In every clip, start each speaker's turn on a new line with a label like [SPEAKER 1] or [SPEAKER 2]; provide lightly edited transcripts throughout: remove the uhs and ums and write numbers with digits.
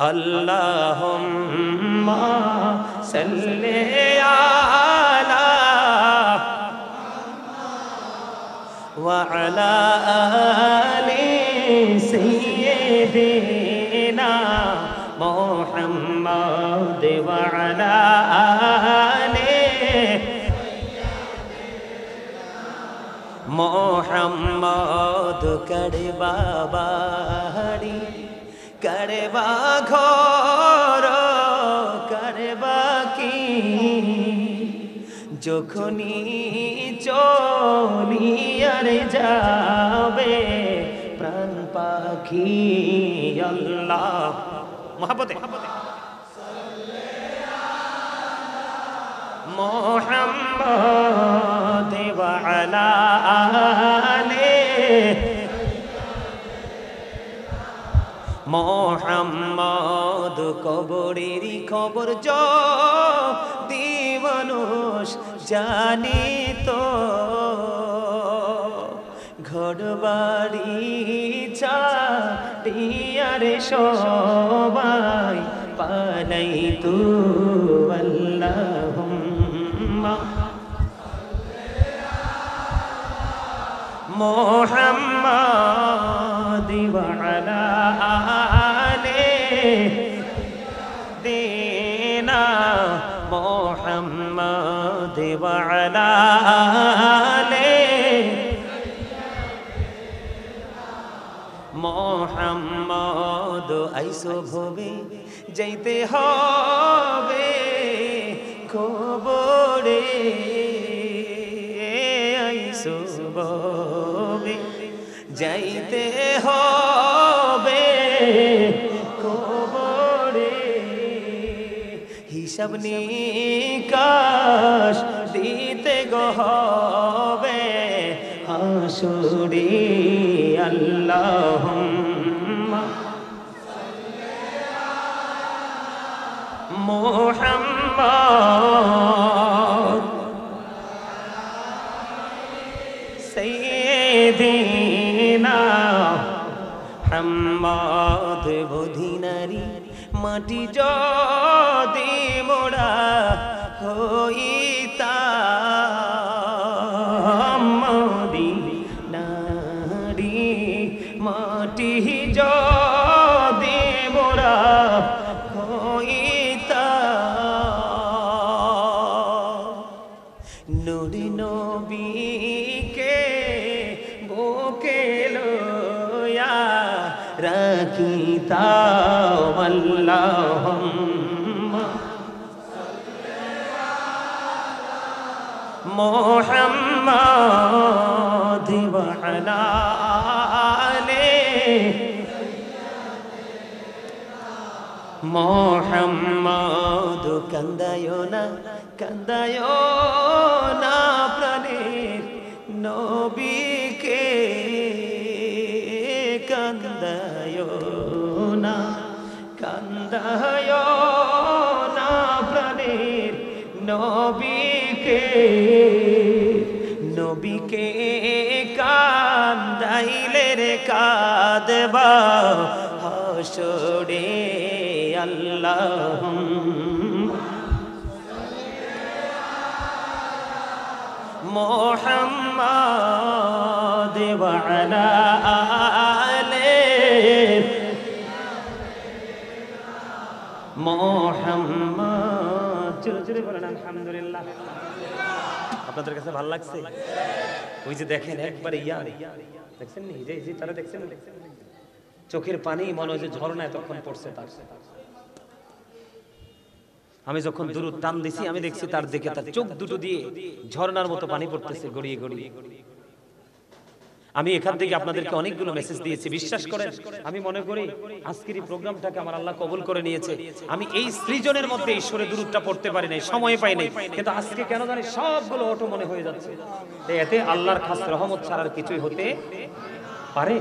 [SPEAKER 1] আল্লাহুম্মা সাল্লি আলা ওয়া আলা আলি সাইয়্যিদিনা মুহাম্মাদ ওয়া আলা আলি মোহাম্মদ করবা বাড়ি করবা ঘর করবা কি যখনই চলিয়ার যাবে প্রাণ পাখি আল্লাহ মহব্বতে মোহাম্মদ ওয়া আলা আলি মোহাম্মদ কবরেরই খবর যদি মানুষ জানিত ঘরবাড়ি ছাড়িয়ারে সবাই পালাইতু আল্লাহুম্মা মুহাম্মাদ ওয়া আলা আলি দিনা মুহাম্মাদ ওয়া আলা আলি মুহাম্মদ আইসো ভবে যাইতে হবে কবরে আইসো ভবে যাইতে হবে কবরে হিসাব নিকাশ দিতে হবে হাসুরে আল্লাহুম্মা মুহাম্মদ সাইয়্যিদিনা মুহাম্মদ বধিনারি মাটি যদি মোড়া হইতাম মদিনারি মাটি যদি মোড়া হইতাম নূরে নবীকে বুকে লইয়া রাখিতাম আল্লাহুম্মা মুহাম্মাদ ওয়া আলা আলি মুহাম্মাদ কান্দায়ো না প্রাণের নবীকে কান্দায়ো না প্রাণের নবীকে নবীকে কান্দাইলে রে কাঁদবা হাসরে আল্লাহুম্মা মুহাম্মাদ ওয়া আলা আলি মুহাম্মাদ জোরে বলেন আলহামদুলিল্লাহ। আপনাদের কাছে ভালো লাগছে? ওই যে দেখেন একবারে দেখছেন নি যে তারা দেখছেন চোখের পানি মনে হয় যে ঝর্ণায় তখন পড়ছে তার। আমি যখন দুরূদ টান দিছি আমি দেখছি তার দিকে তার চোখ দুটো দিয়ে ঝর্ণার মতো পানি পড়তেছে গড়িয়ে গড়িয়ে। আমি এখান থেকে আপনাদেরকে অনেকগুলো মেসেজ দিয়েছি, বিশ্বাস করেন আমি মনে করি আজকের এই প্রোগ্রামটাকে আমার আল্লাহ কবুল করে নিয়েছে। আমি এই সৃজনের মধ্যে ঈশ্বরের দুরূদটা পড়তে পারি নাই, সময় পাই নাই, কিন্তু আজকে কেন জানি সবগুলো অটো মনে হয়ে যাচ্ছে। এতে আল্লাহর খাস রহমত ছাড়ার কিছুই হতে পারে?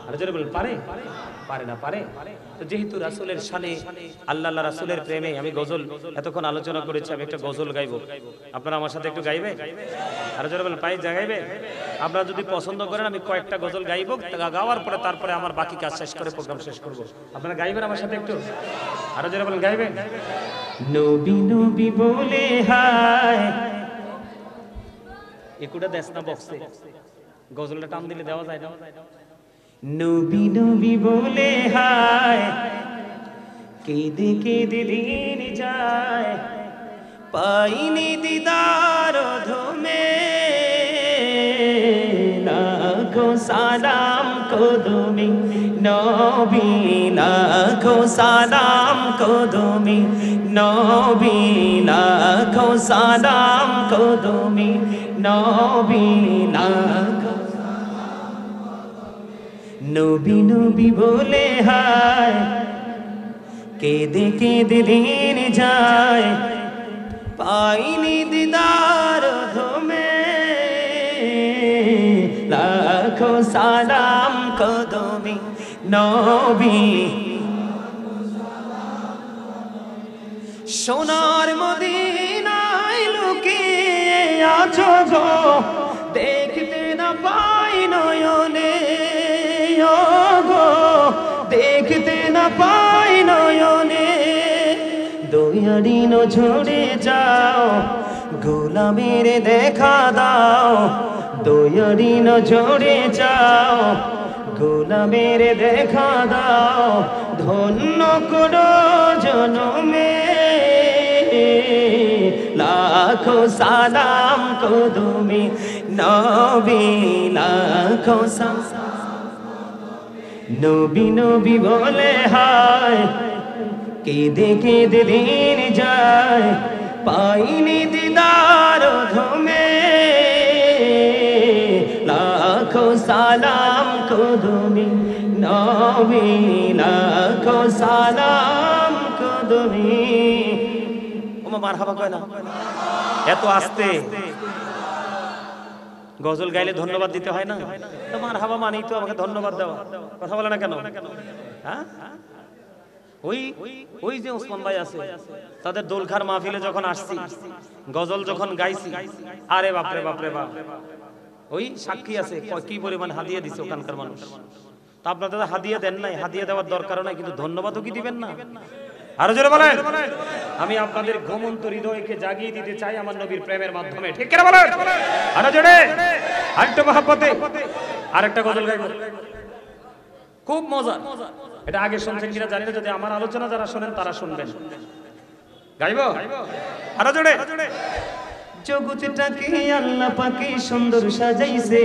[SPEAKER 1] আর জোরে বলেন পারে? পারে না, পারে? তো যেহেতু রাসূলের শানে, আল্লাহ রাসূলের প্রেমে আমি গজল এতক্ষণ আলোচনা করেছি, আমি একটা গজল গাইবো, আপনারা আমার সাথে একটু গাইবে? আর জোরে বলেন পাই গাইবে? আপনারা যদি পছন্দ করেন আমি কয়েকটা গজল গাইবো, গাওয়ার পরে তারপরে আমার বাকি কাজ শেষ করে প্রোগ্রাম শেষ করব। আপনারা গাইবেন আমার সাথে একটু? আর জোরে বলেন গাইবেন? নবী নবী বলে হায়, একুটা দেশ না বক্সে গজলটা টান দিলে দেওয়া যায় না? নবী নবী বলে হায়, কেঁদে কেঁদে দিন যায়, পাইনি দিদার ধমে, লাখো সালাম কদমে নবী, লাখো সালাম কদমে নবী, লাখো সালাম কদমে নবী, লাখো নবী নবী বলে হায়, কেঁদে কেঁদে দিন যায়, পাইনি দিদার ধমে, লাখো সালাম কদমে নবী। সোনার মদিনায় লুকিয়ে আছো গো, দেখতে না পাই নয়নে গো, দেখতে না পাই নয়নে, দয়ারি ঝরে যাও, গোলামের দেখা দাও, দয়ারি ঝরে যাও, গোলামের দেখা দাও, ধন্য করো জনমে, লাখো সালাম কদমে নবী, লাখো সালাম। নবী নবী বলে হায়, কেঁদে কেঁদে দিন যায়, পাইনি দিদার ধমে, লাখো সালাম কদমে নবী, লাখো সালাম কদমে। ওমা মারহাবা কয় না? এত আস্তে গজল গাইলে ধন্যবাদ দিতে হয় না? তো মারহাবা মানেই তো আমাকে ধন্যবাদ দেওয়া, কথা বলে না কেন? হ্যাঁ, ওই ওই যে ওসমান ভাই আছে, তাদের দোলখার মাহফিলে যখন আসছি, গজল যখন গাইছি, আরে বাপরে বাপরে বাপ, ওই সাক্ষী আছে কি পরিমাণ হাদিয়া দিছে ওখানকার মানুষ। তা আপনাদের হাদিয়া দেন নাই, হাদিয়া দেওয়ার দরকার নাই, কিন্তু ধন্যবাদও কি দিবেন না? আরো জোরে বলেন। আমি আপনাদের ঘুমন্ত হৃদয়কে জাগিয়ে দিতে চাই আমার নবীর প্রেমের মাধ্যমে, ঠিক কিনা বলেন? আরো জোরে, আরেকটু মহব্বতে আরেকটা গজল গাইব, খুব মজা। এটা আগে শুনছেন কিনা জানি না, যদি আমার আলোচনা যারা শোনেন তারা শুনবেন। গাইব আরো জোরে। জগৎটাকে আল্লাহ পাকে সুন্দর সাজাইছে,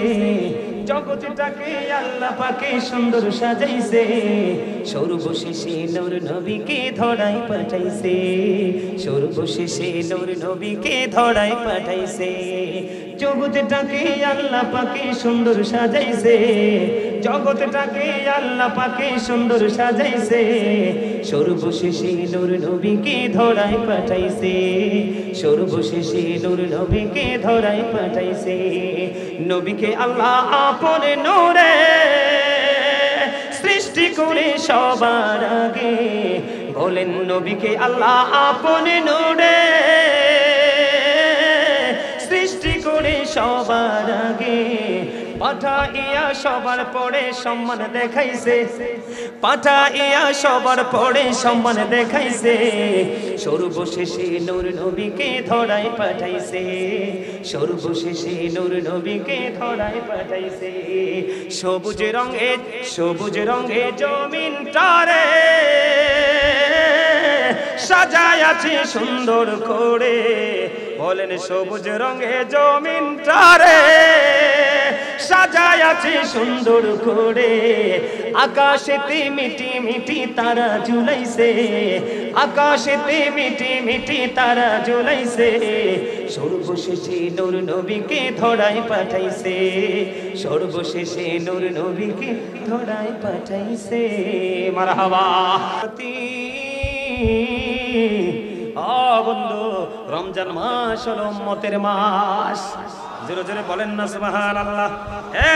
[SPEAKER 1] জগৎটাকে আল্লাহ পাকে সুন্দর সাজাইছে, সর্বশেষে নূর নবীকে ধরায় পাঠাইছে, সর্বশেষে নূর নবীকে ধরায় পাঠাইছে। জগৎটাকে আল্লাহ পাকে সুন্দর সাজাইছে, জগৎটাকে আল্লাহ পাকে সুন্দর সাজাইছে, সর্বশেষে নূর নবীকে ধরায় পাঠাইছে, সর্বশেষে নূর নবীকে ধরায় পাঠাইছে। নবীকে আল্লাহ আপন নূরে সৃষ্টি করে সবার আগে, বলেন নবীকে আল্লাহ আপন নূরে সৃষ্টি করে সবার আগে, পাঠাইয়া সবার পরে সম্মান দেখাইছে, পাঠাইয়া সবার পরে সম্মান দেখাইছে, সর্বশেষে নূর নবীকে ধরায় পাঠাইছে, সর্বশেষে নূর নবীকে ধরায় পাঠাইছে। সবুজ রঙে, সবুজ রঙে জমিনটারে সাজায় আছে সুন্দর করে, বলেন সবুজ রঙে জমিনটারে সাজায় আছে সুন্দর করে, আকাশেতে মিটি মিটি তারা ঝুলাইছে, আকাশেতে মিটি মিটি তারা ঝুলাইছে, সর্বশেষে নূর নবীকে ধরায় পাঠাইছে, সর্বশেষে নূর নবীকে ধরায় পাঠাইছে। মারহাবা। বন্ধু, রমজান মাস হলো উম্মতের মাস, জোরে জোরে বলেন না সুবহানাল্লাহ।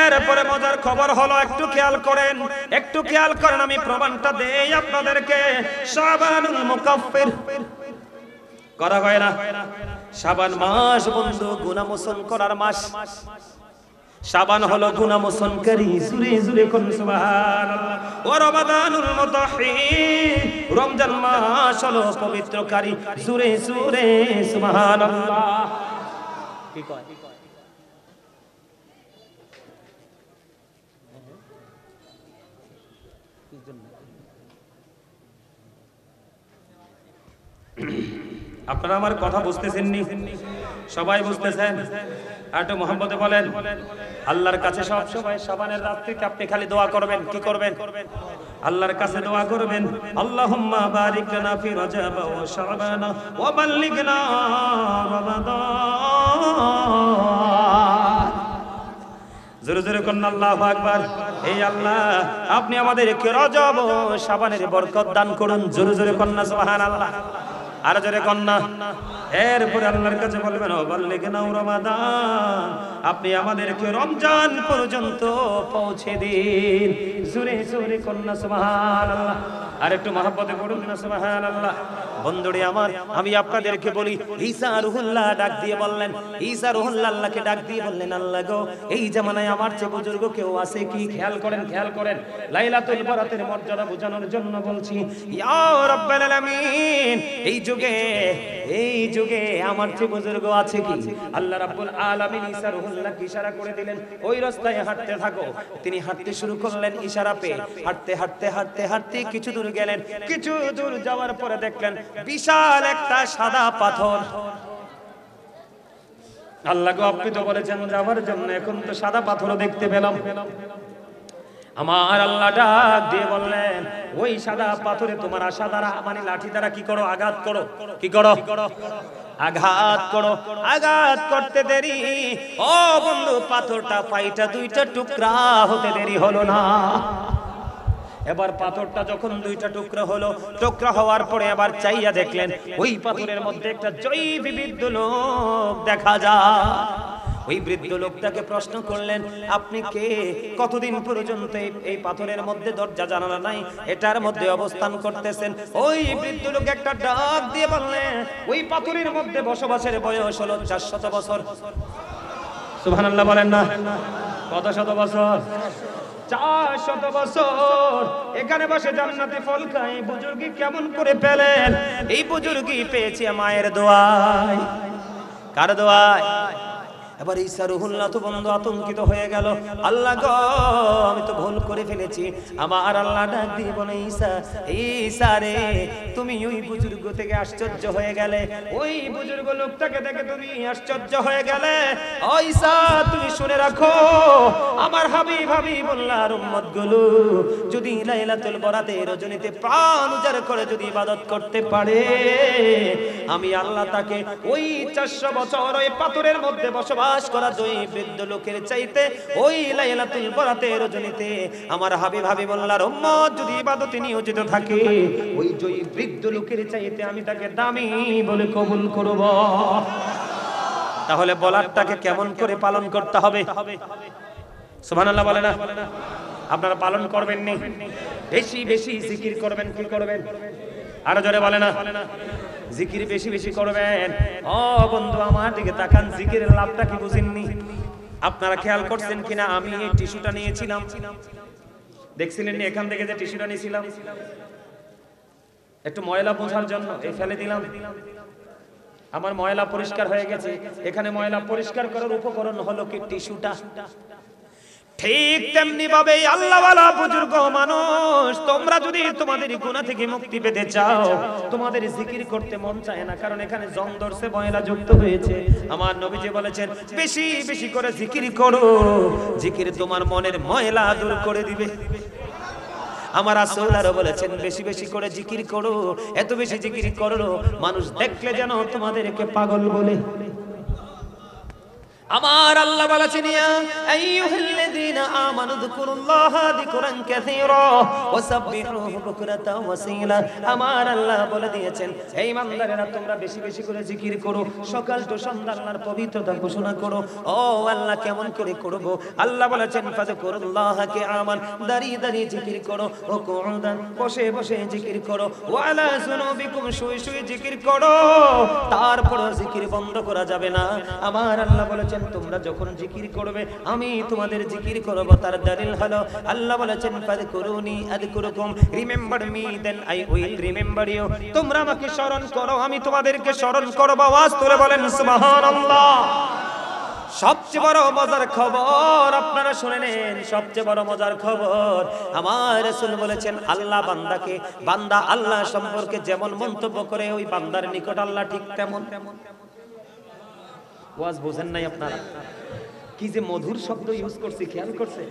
[SPEAKER 1] এরপরে মজার খবর হলো, একটু খেয়াল করেন, একটু খেয়াল করেন, আমি প্রমাণটা দেই আপনাদেরকে। শাবানুল মুকাফফির করা হয় না? শাবান মাস বন্ধু গুনাহ মোচন করার মাস। শাবান হলো গুনাহ মোচনকারী, জোরে জোরে কোন সুবহানাল্লাহ। ও রমাদানুল মুতাহহির, রমজান মাস হলো পবিত্রকারী, জোরে জোরে সুবহানাল্লাহ। কি কয়? আপনারা আমার কথা বুঝতেছেন নি? সবাই বুঝতেছেন? আর একটু মুহাম্মদে বলেন। আল্লাহর কাছে সব সময় শাবানের রাত্রিতে আপনি খালি দোয়া করবেন। কি করবেন? আল্লাহর কাছে দোয়া করবেন, আল্লাহুম্মা বারিক লানা ফি রাজাব ওয়া শাবান ওয়া বাল্লিগনা রমাদান। জোরে জোরে কোন আল্লাহু আকবার। এই আল্লাহ, আপনি আমাদেরকে রজব ও শাবানের বরকত দান করুন। জোরে জোরে কোন সুবহানাল্লাহ। আর জোরে কন্যা। এরপরে আল্লাহর কাছে বলবেন, ও বাল্লিগনা রমাদান, আপনি আমাদেরকে রমজান পর্যন্ত পৌঁছে দিন। জোরে জোরে কন্যা সুবহানাল্লাহ। আর একটু মহব্বতে পড়ুন না সুবহানাল্লাহ। বন্ধুরে আমার, আমি আপনাদেরকে বলি, ঈসা রুহুল্লাহ ডাক দিয়ে বললেন, ঈসা রুহুল্লাহ আল্লাহকে ডাক দিয়ে বললেন, আল্লাহ গো, এই জামানায় আমার চেয়ে বুজুর্গ কেউ আছে কি? খেয়াল করেন, খেয়াল করেন, লাইলাতুল বরাতের মর্যাদা বোঝানোর জন্য বলছি। ইয়া রাব্বাল আলামিন, এই যুগে আমার চেয়ে বুজুর্গ আছে কি? আল্লাহ রাব্বুল আলামিন ঈসা রুহুল্লাহকে ইশারা করে দিলেন, ওই রাস্তায় হাঁটতে থাকো। তিনি হাঁটতে শুরু করলেন ইশারা পেয়ে। হাঁটতে হাঁটতে হাঁটতে হাঁটতে কিছু দূর গেলেন। কিছু দূর যাওয়ার পরে দেখলেন বিশাল একটা সাদা পাথর। আল্লাহ গো, আপনি তো বলেছেন যাওয়ার জন্য, এখন তো সাদা পাথরও দেখতে পেলাম। আমার আল্লাহ ডাক দিয়ে বললেন, ওই সাদা পাথরে তোমার আশা দ্বারা, মানে লাঠি দ্বারা কি করো? আঘাত করো। কি করো? আঘাত করো। আঘাত করতে দেরি, ও বন্ধু, পাথরটা ফাইটা দুইটা টুকরা হতে দেরি হলো না। এবার পাথরটা যখন দুইটা টুকরা হলো, টুকরা হওয়ার পরে আবার চাইয়া দেখলেন ওই পাথরের মধ্যে একটা জয়ী বৃদ্ধ লোক দেখা যায়। ওই বৃদ্ধ লোকটাকে প্রশ্ন করলেন, আপনি কে? কতদিন পর্যন্ত এই পাথরের মধ্যে দরজা জানালা নাই, এটার মধ্যে অবস্থান করতেছেন? ওই বৃদ্ধ লোক একটা ডাক দিয়ে বললেন, ওই পাথরের মধ্যে বসবাসের বয়স হলো 400 বছর। সুবহানাল্লাহ বলেন না? কত শত বছর? 400 বছর এখানে বসে জান্নাতি ফল খাই। বুজুর্গি কেমন করে পেলেন? এই বুজুর্গি পেয়েছে মায়ের দোয়ায়। কার দোয়ায়? এবার ঈসা রুহুল্লাহ তো বন্ধু আতঙ্কিত হয়ে গেল, আল্লাহ গো, আমি তো ভুল করে ফেলেছি। আমার আল্লাহ ডাক দিয়ে বলে, ঈসা রে, তুমি ওই বুজুর্গ থেকে আশ্চর্য হয়ে গেলে, ওই বুজুর্গ লোকটাকে দেখে তুমি আশ্চর্য হয়ে গেলে। ও ঈসা, তুমি শুনে রাখো, আমার হাবিবুল্লাহর উম্মতগুলো যদি লাইলাতুল বরাতের রজনীতে প্রাণ উজাড় করে যদি ইবাদত করতে পারে, আমি আল্লাহ তাকে ওই 400 বছর ওই পাথরের মধ্যে বসবাস করা জয়ী বৃদ্ধ লোকের চাইতে ওই লাইলাতুল বরাতের রজনীতে আমার হাবিবুল্লাহর উম্মত যদি ইবাদতে নিয়োজিত থাকে, ওই জয়ী বৃদ্ধ লোকের চাইতে আমি তাকে দামি বলে কবুল করব। তাহলে বলারটাকে কেমন করে পালন করতে হবে? সুবহানাল্লাহ বলে না? আপনারা পালন করবেন নি? বেশি বেশি জিকির করবেন। কি করবেন? আরো জোরে বলে না? জিকির বেশি বেশি করবেন। ও বন্ধু, আমার দিকে তাকান, জিকিরের লাভটা কি বুঝেননি? আপনারা খেয়াল করছেন কিনা? আমি এই টিস্যুটা নিয়েছিলাম, দেখছিলেন না? এখান থেকে যে টিস্যুটা নিয়েছিলাম, একটু ময়লা পোছার জন্য এই ফেলে দিলাম। আমার ময়লা পরিষ্কার হয়ে গেছে। এখানে ময়লা পরিষ্কার করার উপকরণ হলো কি? টিস্যুটা। ঠিক তেমনি ভাবে আল্লাহওয়ালা বুজুর্গ মানুষ, তোমরা যদি তোমাদের গুনাহ থেকে মুক্তি পেতে চাও, তোমাদের জিকির করতে মন চায় না, কারণ এখানে জং ধরছে, ময়লা যুক্ত হয়েছে। আমার নবীজি বলেছেন, বেশি বেশি করে জিকির করো, জিকির তোমার মনের ময়লা দূর করে দিবে। আমার রাসূল আরো বলেছেন, বেশি বেশি করে জিকির করো, এত বেশি জিকির করো মানুষ দেখলে যেন তোমাদেরকে পাগল বলে। আমার আল্লাহ বলেছেন ইয়া আইয়ুহাল্লাযীনা আমানু যকুরুল্লাহা যিকরান কাসীরা ওয়াসাব্বিহুহু বুকরাতাও ওয়াসীলা। আমার আল্লাহ বলে দিয়েছেন হে ইমানদারেরা তোমরা বেশি বেশি করে জিকির করো, সকাল তো সন্ধ্যা আল্লাহর পবিত্রতা ঘোষণা করো। ও আল্লাহ কেমন করে করব? আল্লাহ বলেছেন ফাযকুরুল্লাহা কিয়ামান, দাঁড়িয়ে দাঁড়িয়ে জিকির করো, ও কুউদান বসে বসে জিকির করো, ওয়া আলা যুনুবিকুম শুয়ে শুয়ে জিকির করো। তারপর জিকির বন্ধ করা যাবে না। আমার আল্লাহ বলেছেন তোমরা যখন জিকির করবে আমি তোমাদের জিকির করব। তার দলিল হলো আল্লাহ বলেছেন ফাযকুরুনি আযকুরুকুম, remember me then I will remember you. তোমরা আমাকে স্মরণ করো আমি তোমাদেরকে স্মরণ করব। আওয়াজ তুলে বলেন সুবহানাল্লাহ। সবচেয়ে বড় মজার খবর আপনারা শুনে নেন, সবচেয়ে বড় মজার খবর আমার রাসূল বলেছেন আল্লাহ বান্দাকে, বান্দা আল্লাহ সম্পর্কে যেমন মন্তব্য করে ওই বান্দার নিকট আল্লাহ ঠিক তেমন। ওয়াজ বুঝেন নাই আপনারা? কি যে মধুর শব্দ ইউজ করছি, খেয়াল করছে?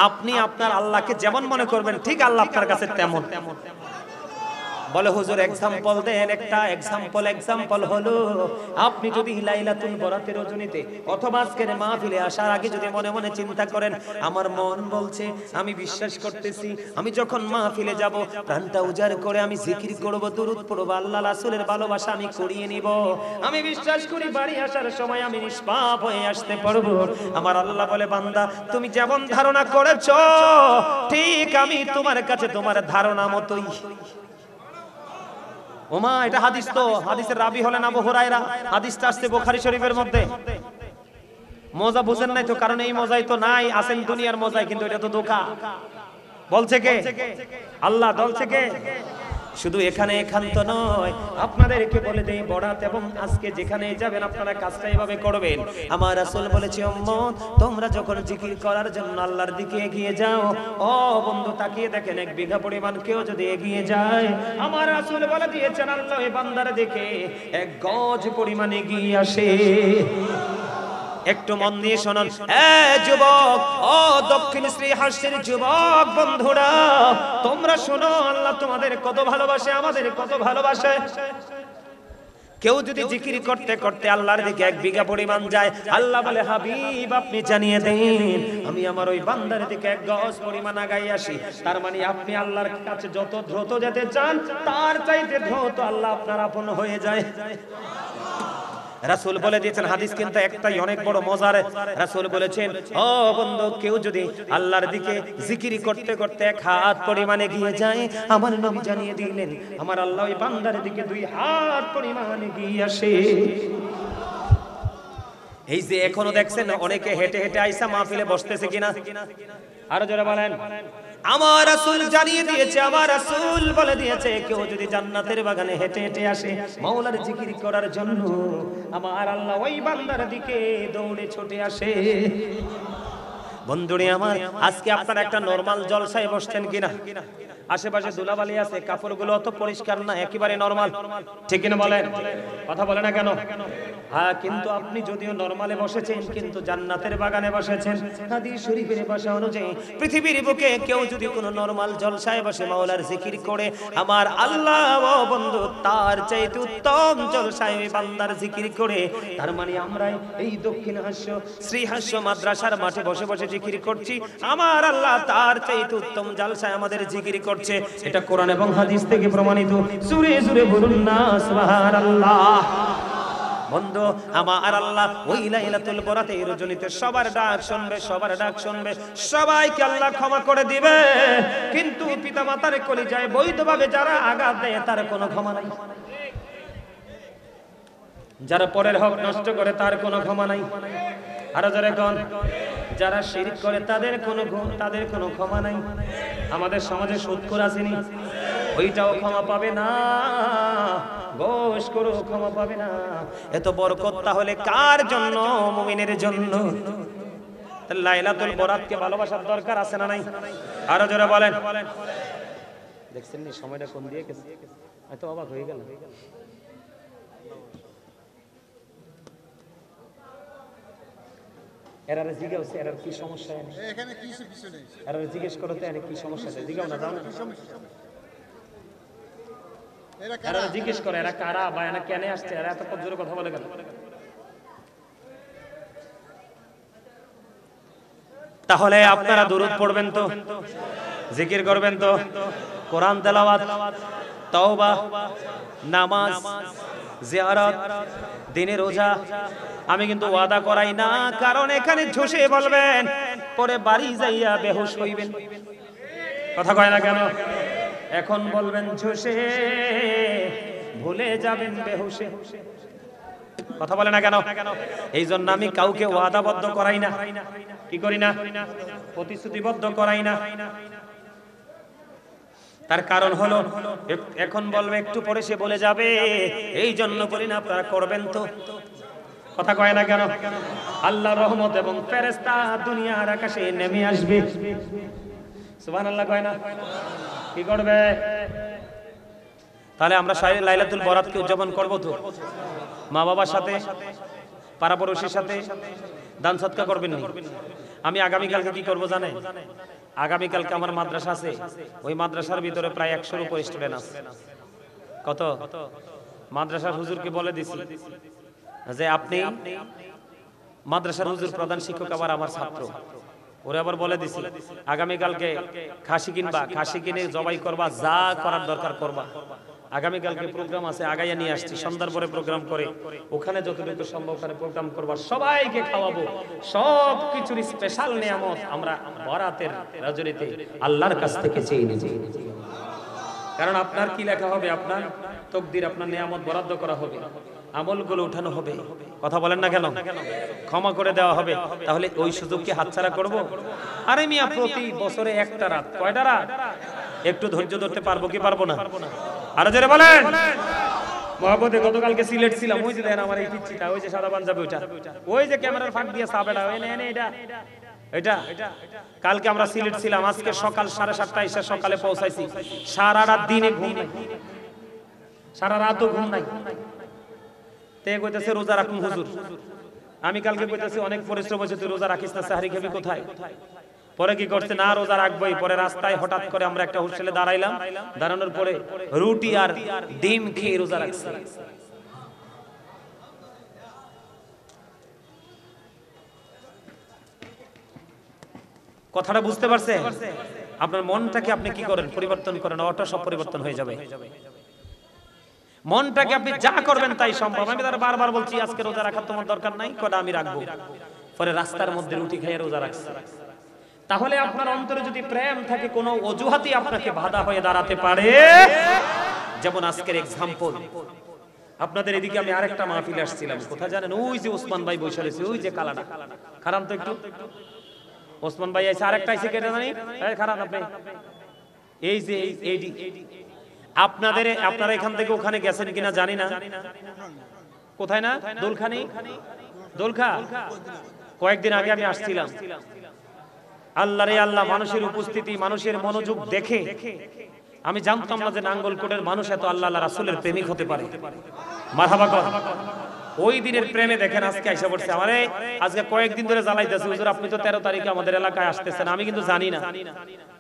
[SPEAKER 1] আপনি আপনার আল্লাহকে যেমন মনে করবেন ঠিক আল্লাহ আপনার কাছে তেমন। বলে হুজুর এক্সাম্পল দেন একটা। এক্সাম্পল হলো আপনি যদি লাইলাতুল বরাতের রজনীতে অথবা আজকের মাহফিলে আসার আগে যদি মনে মনে চিন্তা করেন আমার মন বলছে, আমি বিশ্বাস করতেছি আমি যখন মাহফিলে যাব প্রাণটা উজাড় করে আমি জিকির করব, দরুদ পড়ব, আল্লাহ রাসূলের ভালোবাসা আমি করিয়ে নিব। আমি বিশ্বাস করি বাড়ি আসার সময় আমি নিষ্পাপ হয়ে আসতে পারবো। আমার আল্লাহ বলে বান্দা তুমি যেমন ধারণা করেছো ঠিক আমি তোমার কাছে তোমার ধারণা মতোই। ওমা এটা হাদিস, তো হাদিসের রাবি হলেন আবু হুরায়রা। হাদিসটা আসছে বুখারী শরীফের মধ্যে। মজা বুঝেন নাই তো, কারণ এই মজাই তো নাই, আছেন দুনিয়ার মজায়, কিন্তু এটা তো ধোঁকা। বলছে কে? আল্লাহ। বলছে কে? শুধু এখানে একান্ত নয়, আপনাদেরকে বলে দেই বরাত এবং আজকে যেখানে যাবেন আপনারা কাজটা এভাবে করবেন। আমার রাসূল বলেছে উম্মত তোমরা যখন জিকির করার জন্য আল্লাহর দিকে এগিয়ে যাও, ও বন্ধু তাকিয়ে দেখেন এক বিঘা পরিমাণ কেউ যদি এগিয়ে যায়, আমার রাসূল বলে দিয়েছেন আল্লাহ এই বান্দার দিকে এক গজ পরিমাণ এগিয়ে আসে। একটু মন দিয়ে শুনুন এ যুবক, ও দক্ষিণ শ্রীহাসের যুবক বন্ধুরা, তোমরা শোনো আল্লাহ তোমাদের কত ভালোবাসে, আমাদের কত ভালোবাসে। কেউ যদি জিকির করতে করতে আল্লাহর দিকে এক বিঘা পরিমাণ যায়, আল্লাহ বলে হাবিব আপনি জানিয়ে দেন আমি আমার ওই বান্দার দিকে এক গজ পরিমাণ আগাই আসি। তার মানে আপনি আল্লাহর কাছে যত দ্রুত যেতে চান তার চাইতে দ্রুত আল্লাহ আপনার আপন হয়ে যায়। রাসূল বলে দিয়েছেন, হাদিস কিন্তু একটাই অনেক বড় মজার। রাসূল বলেছেন ও বন্ধু কেউ যদি আল্লাহর দিকে জিকির করতে করতে এক হাত পরিমাণে এগিয়ে যায়, আমার নবী জানিয়ে দিলেন আমার আল্লাহ ওই বান্দার দিকে দুই হাত পরিমাণ এগিয়ে আসে। এই যে এখনো দেখছেন অনেকে হেঁটে হেঁটে আইসা মাহফিলে বসতেছে কিনা, আরো জোরে বলেন। আমার রাসূল জানিয়ে দিয়েছে, আমার রাসূল বলে দিয়েছে কেউ যদি জান্নাতের বাগানে হেঁটে হেঁটে আসে মাওলার জিকির করার জন্য, আমার আল্লাহ ওই বান্দার দিকে দৌড়ে ছুটে আসে। বন্ধুরে আমার আজকে আপনারা একটা নরমাল জলসায় বসছেন কিনা? আশেপাশে ধুলাবালি আছে, কাপড়গুলো অত পরিষ্কার না, একেবারে নরমাল, ঠিক কিনা বলেন? কথা বলে না কেন? হ্যাঁ, কিন্তু আপনি যদিও নরমালে বসেছেন কিন্তু জান্নাতের বাগানে বসেছেন। হাদিস শরীফের ভাষা অনুযায়ী পৃথিবীর বুকে কেউ যদি কোনো নরমাল জলসায় বসে মাওলার জিকির করে, আমার আল্লাহ ও বন্ধু তার চাইতে উত্তম জলসায় ওই বান্দার জিকির করে। তার মানে আমরা এই দক্ষিণ হাস্য শ্রীহাস্য মাদ্রাসার মাঠে বসে বসে জিকির করছি, আমার আল্লাহ তার চাইতে উত্তম জলসায় আমাদের জিকির করছে। এটা কোরআন এবং হাদিস থেকে প্রমাণিত। জোরে জোরে বলুন না সুবহানাল্লাহ। বন্ধু আমার আল্লাহ ওই লাইলাতুল বরাতের রজনীতে সবার ডাক শুনবে, সবার ডাক শুনবে, সবাইকে আল্লাহ ক্ষমা করে দিবে। কিন্তু পিতামাতার কলিজায় বৈধভাবে যারা আঘাত দেয় তার কোনো ক্ষমা নাই। যারা পরের হক নষ্ট করে তার কোনো ক্ষমা নাই। আরো যারা কোন যারা শিরক করে তাদের কোনো ক্ষমা নাই। আমাদের সমাজে সুদখোর আসেনি, ওইটাও ক্ষমা পাবে না। ঘোষ করো ক্ষমা পাবে না। এত বরকত তাহলে কার জন্য? মুমিনের জন্য। লাইলাতুল বরাতকে ভালোবাসার দরকার আছে না নাই? আরো জোরে বলেন। দেখছেন নি সময়টা কোন দিয়ে গেছে? এত অবাক হয়ে গেল। এরারে জিজ্ঞেস এরার কি সমস্যা এখানে? কিছু নেই। এরারে জিজ্ঞেস করতে এনে কি সমস্যা আছে জিজ্ঞাও না, জানো না? এরা জিজ্ঞেস করে এরা কারা বা এরা কেন আসছে, এরা এত জোরে কথা বলে কেন? তাহলে আপনারা দুরূদ পড়বেন তো, জিকির করবেন তো, কোরআন তেলাওয়াত, তওবা, নামাজ, জিয়ারত, দিনের রোজা। আমি কিন্তু ওয়াদা করাই না, কারণ এখানে ঝুঁসে বলবেন, পরে বাড়ি যাইয়া বেহুশ হইবেন। কথা কয় না কেন? এখন বলবেন ঝুঁসে, ভুলে যাবেন বেহুশে। কথা বলে না কেন? এই জন্য আমি কাউকে ওয়াদাবদ্ধ করাই না। কি করি না? প্রতিশ্রুতিবদ্ধ করাই না। তার কারণ হলো, এখন বলবে, একটু পরে সে বলে যাবে, এই জন্য বলি না আপনারা করবেন তো। কথা কয় না কেন? আল্লাহর রহমত এবং ফেরেশতা দুনিয়ার আকাশে নেমে আসবে। সুবহানাল্লাহ কয় না? কি করবে? তাহলে আমরা লাইলাতুল বরাতকে উদযাপন করব তো, মা বাবার সাথে, পাড়াপড়শির সাথে দান সদকা করবেন না। আমি আগামীকালকে কি করব জানেন? আগামীকালকে আমার মাদ্রাসা আছে, ওই মাদ্রাসার ভিতরে প্রায় 100-এর উপর স্টুডেন্ট আছে। কত? মাদ্রাসার হুজুরকে বলে দিছি যে আপনি মাদ্রাসার হুজুর, প্রধান শিক্ষক আবার আমার ছাত্র। ওরে আবার বলে দিছি আগামীকালকে খাসি কিনবা, খাসি কিনে জবাই করবা, যা করার দরকার করবা। আগামীকালকে প্রোগ্রাম আছে, আগাইয়া নিয়ে আসছি, সন্ধ্যার পরে প্রোগ্রাম করে ওখানে যতটুকু সম্ভব ওখানে প্রোগ্রাম করবা, সবাইকে খাওয়াবো। সব কিছুর স্পেশাল নিয়ামত আমরা বরাতের রজনীতে আল্লাহর কাছ থেকে চেয়ে নিয়েছি। কারণ আপনার কি লেখা হবে? আপনার তকদির, আপনার নিয়ামত বরাদ্দ করা হবে, আমলগুলো উঠানো হবে। কথা বলেন না কেন? ক্ষমা করে দেওয়া হবে। তাহলে ওই সুযোগ কি হাতছাড়া করব? আরে মিয়া, প্রতি বছরে একটা রাত, কয়টা রাত? একটু ধৈর্য ধরতে পারবো কি পারবো না? আরো জোরে বলেন। মহব্বতে গতকালকে সিলেট ছিলাম, ওই যে দেখেন আমার এই পিচ্চিটা, ওই যে সাদা পাঞ্জাবি, ওইটা, ওই যে ক্যামেরার ফাঁক দিয়ে সাবেটা, এটা কালকে আমরা সিলেট ছিলাম, আজকে সকাল 7:30 এসে সকালে পৌঁছাইছি। সারা রাত দিনে ঘুম নাই, সারা রাতও ঘুম নাই। তে কইতেছে রোজা রাখুন হুজুর। আমি কালকে কইতেছি অনেক পরিশ্রম হয়েছে, তুই রোজা রাখিস না, সাহরি খাবি কোথায়? পরে কি করছে, না রোজা রাখবোই। পরে রাস্তায় হঠাৎ করে আমরা একটা হোটেলে দাঁড়াইলাম, দাঁড়ানোর পরে রুটি আর ডিম খেয়ে রোজা রাখছে। কথাটা বুঝতে পারছে? আপনার মনটাকে আপনি কি করেন? পরিবর্তন করেন, ওটা সব পরিবর্তন হয়ে যাবে। মনটাকে আপনি যা করবেন তাই সম্ভব। আমি তার বারবার বলছি আজকে রোজা রাখার তোমার দরকার নাই, কটা আমি রাখবো। পরে রাস্তার মধ্যে রুটি খেয়ে রোজা রাখছে। তাহলে আপনার অন্তরে যদি প্রেম থাকে, কোনো অজুহাতই আপনাকে বাধা হয়ে দাঁড়াতে পারে। যেমন আজকের এক্সাম্পল, আপনাদের এদিকে আমি আরেকটা মাহফিলে আসছিলাম, কোথায় জানেন? ওই যে ওসমান ভাই বসে রয়েছে, ওই যে কালাটা, খারাপ তো একটু। ওসমান ভাই আইছে, আরেকটা আইছে, কেটে জানি খারাপ আপনি। এই যে আপনারা এখান থেকে ওখানে গেছেন কিনা জানি না, কোথায় না দোলখানি, দোলখা, কয়েকদিন আগে আমি আসছিলাম। আল্লাহ রে আল্লাহ, মানুষের উপস্থিতি, মানুষের মনোযোগ দেখে আমি জানতাম না যে নাঙ্গলকোটের মানুষ এত আল্লাহ রাসূলের প্রেমিক হতে পারে। মারহাবা কর। ওই দিনের প্রেমে দেখেন আজকে আইসা পড়ছে। আমারে আজকে কয়েকদিন ধরে জ্বালাইতেছে, হুজুর আপনি তো 13 তারিখে আমাদের এলাকায় আসতেছেন, আমি কিন্তু জানি না।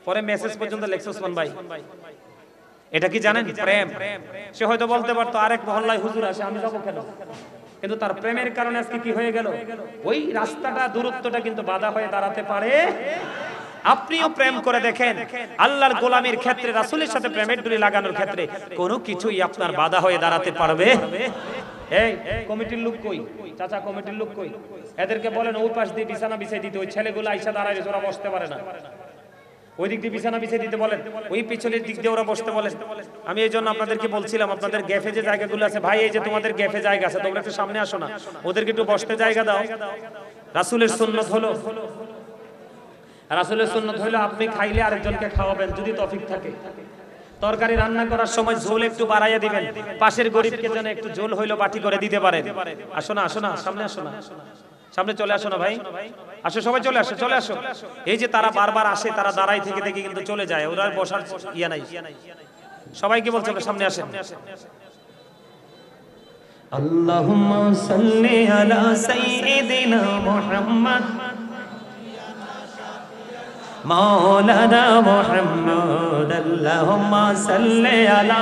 [SPEAKER 1] পরে মেসেজ পর্যন্ত লেখছে ওসমান ভাই। এটা কি জানেন? প্রেম। সে হয়তো বলতে পারতো আরেক মহল্লায় হুজুর আসে, আমি যাবো কেন? কিন্তু তার প্রেমের কারণে আজকে কি হয়ে গেল? ওই রাস্তাটা, দূরত্বটা কিন্তু বাধা হয়ে দাঁড়াতে পারে। আপনিও প্রেম করে দেখেন, আল্লাহর গোলামীর ক্ষেত্রে, রাসূলের সাথে প্রেমের ডুরি লাগানোর ক্ষেত্রে কোনো কিছুই আপনার বাধা হয়ে দাঁড়াতে পারবে। এই কমিটির লোক কই? চাচা কমিটির লোক কই? এদেরকে বলেন ওই পাশ দিয়ে বিছানা বিছিয়ে দিতে। ওই ছেলেগুলো আইসা দাঁড়ায়, ওরা বসতে পারে না। ওই দিক দিয়ে বিছানা বিছিয়ে দিতে বলেন, ওই পিছনের দিক দিয়ে ওরা বসতে বলেন। আমি এই জন্য আপনাদেরকে বলছিলাম, আপনাদের গ্যাফে যে জায়গাগুলো আছে, ভাই এই যে তোমাদের গ্যাফে জায়গা আছে, তোমরা একটু সামনে আসো না, ওদেরকে একটু বসতে জায়গা দাও। রাসূলের সুন্নাত হলো, রাসূলের সুন্নাত হলো আপনি খাইলে আরেকজনকে খাওয়াবেন যদি তৌফিক থাকে। তরকারি রান্না করার সময় ঝোল একটু বাড়াইয়া দিবেন, পাশের গরিবকে যেন একটু ঝোল হইলো বাটি করে দিতে পারেন। আসো না, আসো না, সামনে আসো না, সামনে চলে আসো না ভাই, আসো সবাই চলে আসো, চলে আসো। এই যে তারা বারবার আসে, তারা দাঁড়াই থেকে থেকে কিন্তু চলে যায়, ওরা বসার ইয়া নাই। সবাইকে বলছে সামনে আসেন। আল্লাহুম্মা সাল্লি আলা সাইয়্যিদিনা মুহাম্মদ মাওলানা মুহাম্মদ। আল্লাহুম্মা সাল্লি আলা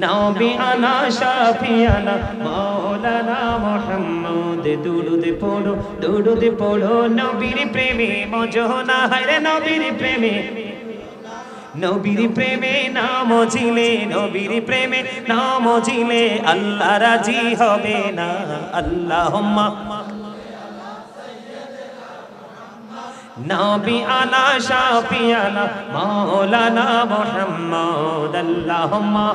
[SPEAKER 1] নবী আনা শাফিয়ানা মাওলানা মুহাম্মদ দুরুদ পড়ো নবীর প্রেমে মজনা হায়রে নবীর প্রেমে নাম ঝিলে নবীর প্রেমে নাম ঝিলে আল্লাহ রাজি হবে না আল্লাহুম্মা নবী আনা শাফিয়ানা মাওলানা মুহাম্মদ আল্লাহুম্মা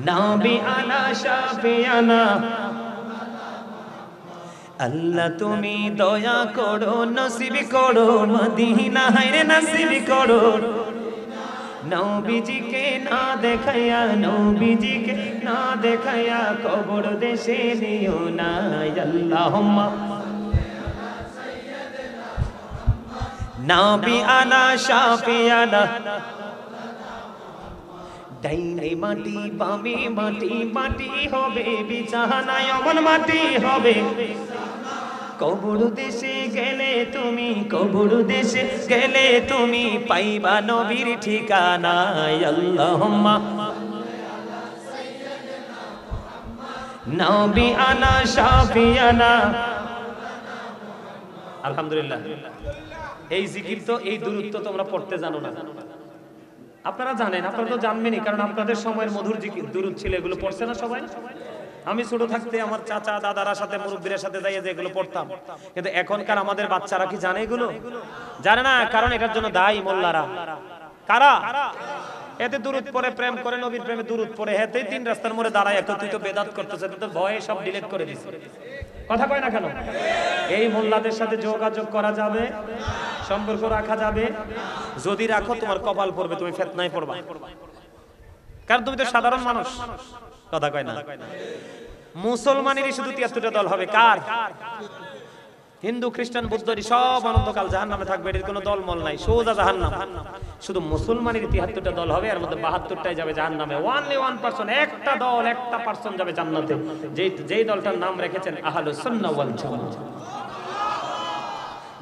[SPEAKER 1] নবী আনা শাফিয়ানা আল্লাহ তুমি দয়া করো নসিব করো মদিনা হায়রে নসিব করো নবীজিকে না দেখায়া কবর দেশে নিও না আল্লাহুম্মা নবী আনা শাফিয়ানা ডাইনে মাটি বামে মাটি হবে বিছানায় অমন মাটি হবে কবর দেশে গেলে তুমি পাইবা নবীর ঠিকানা আল্লাহুম্মা নবী আনা শাফিয়ানা আলহামদুলিল্লাহ এই জিকির তো এই দুরূদ তো তোমরা পড়তে জানো না আপনারা জানেন আপনারা তো জানবেনই কারণ আপনাদের সময়ের মধুর জিকির দুরূদ ছিল এগুলো পড়ছে না সবাই আমি ছোট থাকতে আমার চাচা দাদারা সাথে মুরব্বীদের সাথে যাইয়ে যে এগুলো পড়তাম কিন্তু এখনকার আমাদের বাচ্চারা কি জানে এগুলো জানে না কারণ এটার জন্য দায়ী মোল্লারা কারা এতে দুরূদ পড়ে প্রেম করে নবীর প্রেমে দুরূদ পড়ে হেতেই তিন রাস্তার মোড়ে দাঁড়ায় একত্রিত বেদাত করতেছে তো ভয়ে সব ডিলিট করে দিছে কথা কয় না কেন এই মোল্লাদের সাথে যোগাযোগ করা যাবে সম্পর্ক রাখা যাবে যদি রাখো তোমার কপাল পড়বে তুমি ফিতনায় পড়বা কারণ তুমি তো সাধারণ মানুষ কথা কয় না মুসলমানেরই শুধু ৭৩টা দল হবে কার হিন্দু খ্রিস্টান বৌদ্ধরি সব অনন্তকাল জাহান্নামে থাকবে এর কোনো দলমল নাই সোজা জাহান্নাম শুধু মুসলমানের ৭৩টা দল হবে এর মধ্যে ৭২টাই যাবে জাহান্নামে ওনলি 1% একটা দল একটা পারসন যাবে জান্নাতে যেই দলটার নাম রেখেছেন আহলুস সুন্নাহ ওয়াল জামাত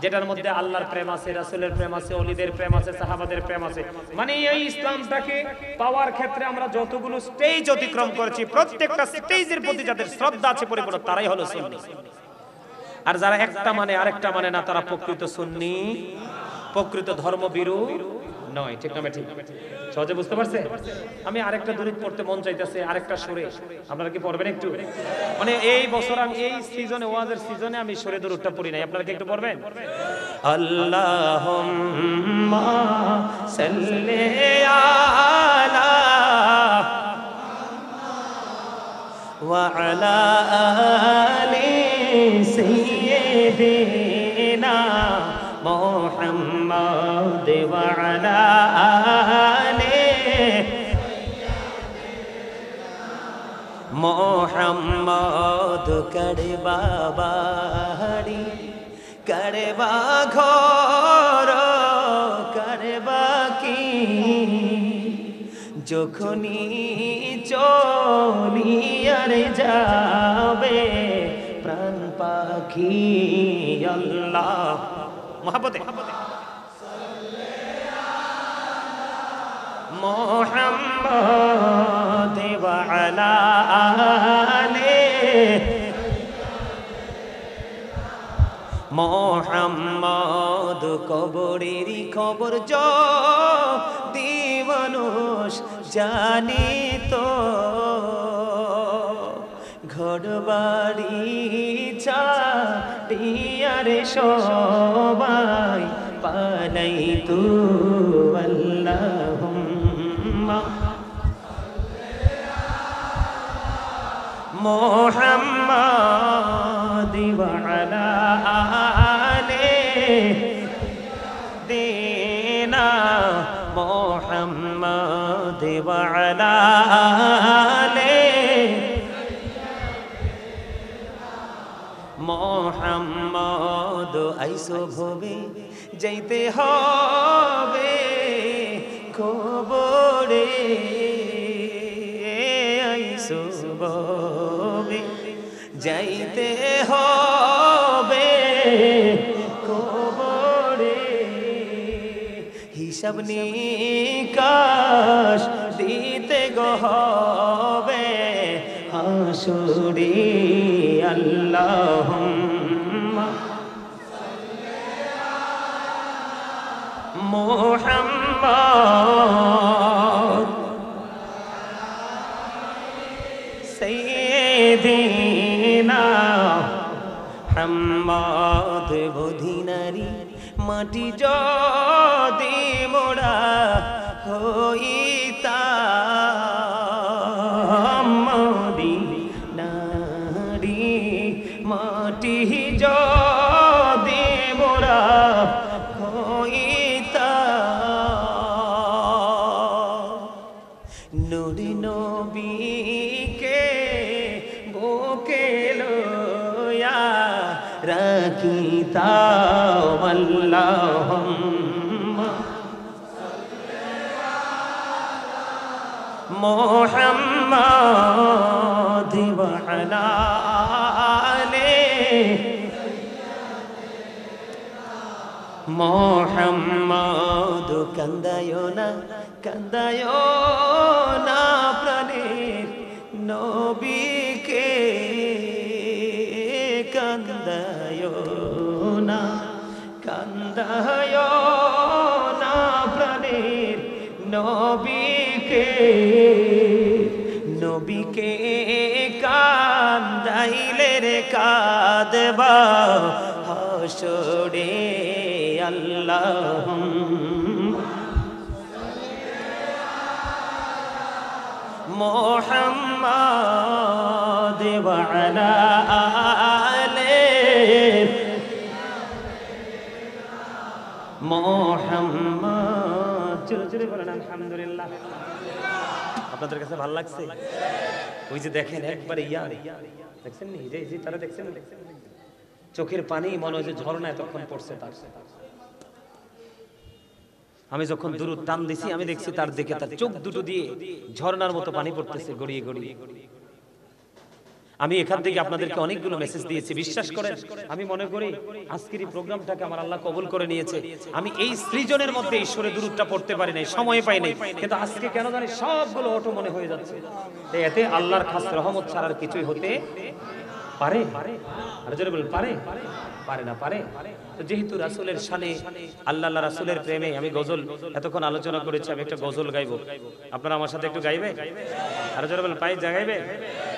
[SPEAKER 1] যেটার মধ্যে আল্লাহর প্রেম আছে রাসূলের প্রেম আছে ওলিদের প্রেম আছে সাহাবাদের প্রেম আছে মানে এই ইসলামটাকে পাওয়ার ক্ষেত্রে আমরা যতগুলো স্টেজ অতিক্রম করেছি প্রত্যেকটা স্টেজের প্রতি যাদের শ্রদ্ধা আছে পরিপূর্ণ তারাই হলো সুন্নি আর যারা একটা মানে আরেকটা মানে না তারা প্রকৃত সুন্নি প্রকৃত ধর্মভীরু নয় ঠিক না ঠিক সহজে বুঝতে পারছেন আমি আরেকটা দুরূদ পড়তে মন চাইতেছে আরেকটা সুরে আপনারা কি পড়বেন একটু মানে এই বছর আমি এই সিজনে ওয়াজের সিজনে আমি সুরে দুরূদটা পড়ি নাই আপনারা কি একটু পড়বেন আল্লাহুম্মা সাল্লি আলা ওয়া আলা আলি সাইয়্যিদিনা মুহাম্মাদ ওয়া আলা আলি মুহাম্মাদ করবা বাড়ি করবা ঘর করবা কি যখনই চলিয়ার যাবে প্রাণ পাখি আল্লাহ মহব্বতে মুহাম্মাদ ওয়া আলা আলি মুহাম্মাদ কবরেরই খবর যদি মানুষ জানিত ঘরবাড়ি ছাড়িয়ারে সবাই পালাইতু আল্লাহুম্মা মুহাম্মাদ ওয়া আলা আলি দিনা মুহাম্মাদ ওয়া আলা আলি মুহাম্মদ আইসো ভবে যাইতে হবে কবরে আইসো ভবে যাইতে হবে কবরে হিসাব নিকাশ দিতে গো হবে হাসুরে আল্লাহুম্মা মুহাম্মদ সাইয়্যিদিনা মুহাম্মদ বধিনারি মাটি যদি মোড়া হইতাম মদিনারি মাটি যদি মোড়া হইতাম নূরে নবীকে বুকে লইয়া রাখিতাম আল্লাহুম্মা মুহাম্মাদ ওয়া আলা আলি মুহাম্মাদ কান্দায়ো না প্রাণের নবীকে কান্দায়ো না প্রাণের নবীকে কান্দাইলে রে কাঁদবা হাসরে আল্লাহুম্মা মুহাম্মাদ ওয়া আলা আলি মুহাম্মদ জোরে বলেন আলহামদুলিল্লাহ। আপনাদের কাছে ভালো লাগছে? ওই যে দেখেন একবারে দেখছেন নি যে তারা দেখছেন চোখের পানি মনে হয় যে ঝর্ণায় তখন পড়ছে তার। আমি যখন দুরূদ টান দিছি আমি দেখছি তার দিকে তার চোখ দুটো দিয়ে ঝর্ণার মতো পানি পড়তেছে গড়িয়ে গড়িয়ে। আমি এখান থেকে আপনাদেরকে অনেকগুলো মেসেজ দিয়েছি, বিশ্বাস করেন আমি মনে করি আজকের এই প্রোগ্রামটাকে আমার আল্লাহ কবুল করে নিয়েছে। আমি এই সৃজনের মধ্যে ঈশ্বরের দুরূদটা পড়তে পারি নাই, সময় পাই নাই, কিন্তু আজকে কেন জানি সবগুলো অটো মনে হয়ে যাচ্ছে। এতে আল্লাহর খাস রহমত ছাড়া আর কিছুই হতে পারে? আর যারা বলেন পারে না পারে। তো যেহেতু রাসূলের শানে আল্লাহ রাসূলের প্রেমে আমি গজল এতক্ষণ আলোচনা করেছি, আমি একটা গজল গাইবো, আপনারা আমার সাথে একটু গাইবে? আর যারা বলেন পাই গাইবে?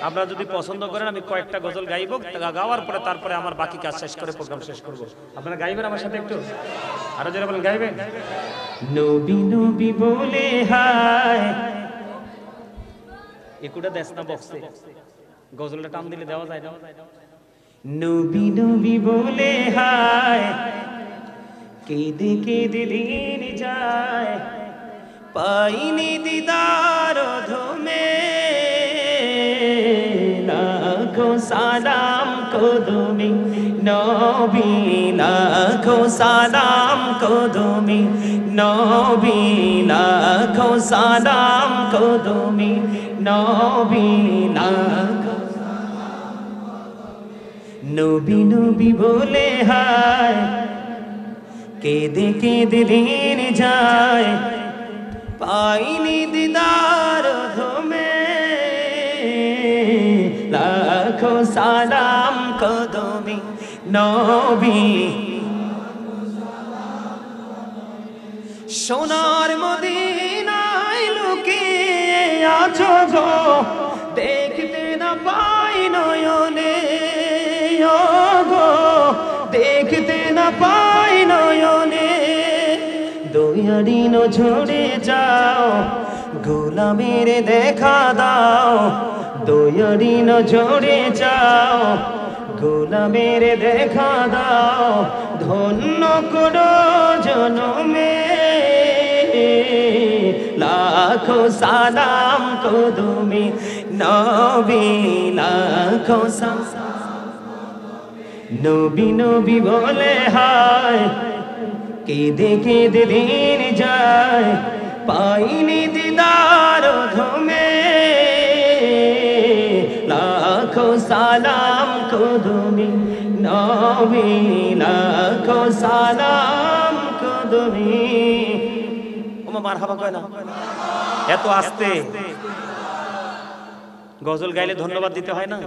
[SPEAKER 1] আপনারা যদি পছন্দ করেন আমি কয়েকটা গজল গাইবো, গাওয়ার পরে তারপরে আমার বাকি কাজ শেষ করে প্রোগ্রাম শেষ করব। আপনারা গাইবেন আমার সাথে একটু? আর যারা বলেন গাইবে? নবী নবী বলে হায় একুটা দেশ না বক্সে গজলটা টান দিলে দেওয়া যায় না? নবী নবী বলে হায় কেঁদে কেঁদে দিন যায়, পাইনি দিদার ধমে লাখো সালাম কদমি নবী, লাখো সালাম কদমি নবী, লাখো সালাম কদমি নবী, লাখো নবী নবী বলে হায় কেঁদে কেঁদে দিন যায়, পাইনি দিদার ধমে লাখো সালাম কদমি নবী। সোনার মদিনায় লুকিয়ে আছো গো, দেখতে না পাই নয়নে গো, দেখতে না পাই নয়নে। দয়ারি ঝরে যাও গোলামের দেখা দাও, দয়ারি ঝরে যাও গোলামের দেখা দাও, ধন্য করো জনমে লাখো সালাম কদমি নবী, লাখো সালাম নবী নবী বলে হায় কেঁদে কেঁদে দিন যায়, পাইনি দিদার ধমে লাখো সালাম কদমি নবী, লাখো সালাম কদমি মারহাবা কয় না? এত আস্তে গজল গাইলে ধন্যবাদ দিতে হয় না?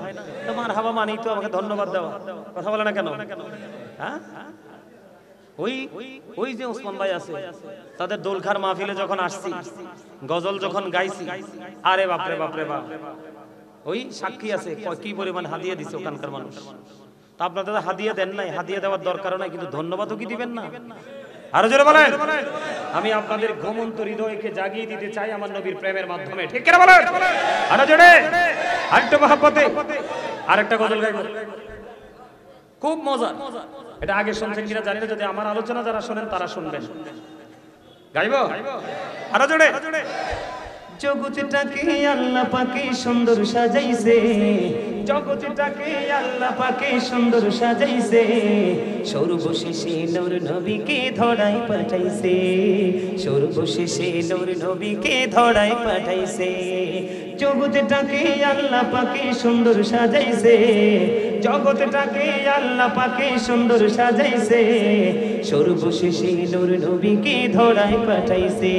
[SPEAKER 1] তো মারহাবা মানেই তো আমাকে ধন্যবাদ দেওয়া। কথা বলে না কেন? হ্যাঁ, ওই ওই যে ওসমান ভাই আছে, তাদের দোলখার মাহফিলে যখন আসছি, গজল যখন গাইছি, আরে বাপরে বাপরে বাপ, ওই সাক্ষী আছে কি পরিমাণ হাদিয়া দিছে ওখানকার মানুষ। তা আপনাদের হাদিয়া দেন নাই, হাদিয়া দেওয়ার দরকারও নাই, কিন্তু ধন্যবাদও কি দিবেন না? আরো জোরে বলেন। আমি আপনাদের ঘুমন্ত হৃদয়কে জাগিয়ে দিতে চাই আমার নবীর প্রেমের মাধ্যমে, ঠিক কিনা বলেন? আরো জোরে, আরেকটু মহব্বতে আরেকটা গজল গাইব, খুব মজা। এটা আগে শুনছেন কিনা জানি না, যদি আমার আলোচনা যারা শোনেন তারা শুনবেন। গাইব আরো জোরে। জগৎটাকে আল্লাহ পাকে সুন্দর সাজাইছে, জগৎটাকে আল্লাহ পাকে সুন্দর সাজাইছে, সর্বশেষে নূর নবীকে ধরায় পাঠাইছে, সর্বশেষে নূর নবীকে ধরায় পাঠাইছে। জগৎটাকে আল্লাহ পাকে সুন্দর সাজাইছে, জগৎটাকে আল্লাহ পাকে সুন্দর সাজাইছে, সর্বশেষে নূর নবীকে ধরায় পাঠাইছে,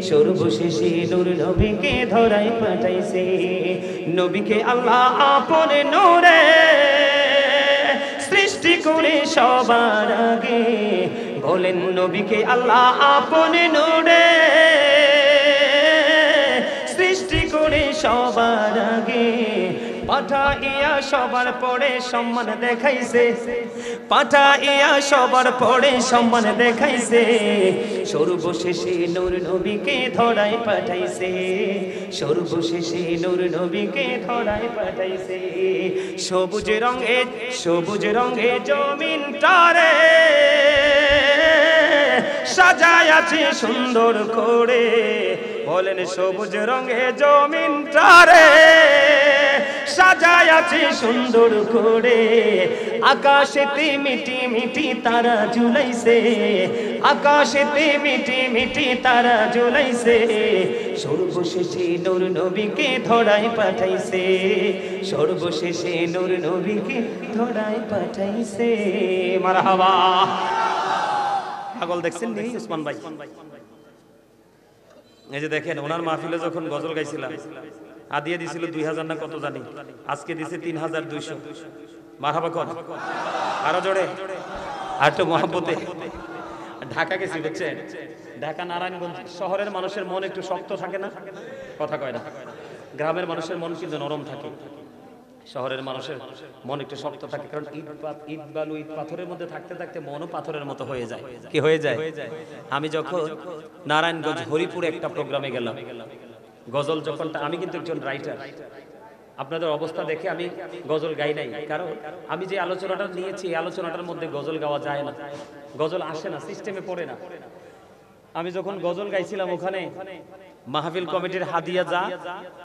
[SPEAKER 1] সর্বশেষে নূর নবীকে ধরায় পাঠাইছে। নবীকে আল্লাহ আপন নূরে সৃষ্টি করে সবার আগে, বলেন নবীকে আল্লাহ আপন নূরে সৃষ্টি করে সবার আগে, পাঠাইয়া সবার পরে সম্মান দেখাইছে, পাঠাইয়া সবার পরে সম্মান দেখাইছে, সর্বশেষে নূর নবীকে ধরায় পাঠাইছে, সর্বশেষে নূর নবীকে ধরায় পাঠাইছে। সবুজ রঙে, সবুজ রঙে জমিনটারে সাজায় আছে সুন্দর করে, বলেন সবুজ রঙে জমিনটারে সাজায় আছে সুন্দর করে, আকাশেতে মিটি মিটি তারা ঝুলাইছে, আকাশেতে মিটি মিটি তারা ঝুলাইছে, সর্বশেষে নূর নবীকে ধরায় পাঠাইছে, সর্বশেষে নূর নবীকে ধরায় পাঠাইছে। মারহাবা। পাগল দেখছেন নি ওসমান ভাই? এই যে দেখেন, ওনার মাহফিলে যখন গজল গাইছিলাম, হাদিয়া দিছিল 2000 না কত জানি, আজকে দিছে 3200। মারহাবা কোন? আরো জোরে, আর তো মহব্বতে। ঢাকা গেছি বুঝছেন, ঢাকা নারায়ণগঞ্জ শহরের মানুষের মন একটু শক্ত থাকে না, কথা কয় না। গ্রামের মানুষের মন কিন্তু নরম থাকে, শহরের মানুষের মন একটু শক্ত থাকে, কারণ ইট বালু ইট পাথরের মধ্যে থাকতে থাকতে মনও পাথরের মতো হয়ে যায়। কি হয়ে যায়? আমি যখন নারায়ণগঞ্জ হরিপুরে একটা প্রোগ্রামে গেলাম, গজল যখন, আমি কিন্তু একজন রাইটার, আপনাদের অবস্থা দেখে আমি গজল গাই নাই, কারণ আমি যে আলোচনাটা নিয়েছি এই আলোচনাটার মধ্যে গজল গাওয়া যায় না, গজল আসে না, সিস্টেমে পড়ে না। আমি যখন গজল গাইছিলাম ওখানে মাহফিল কমিটির হাদিয়া যা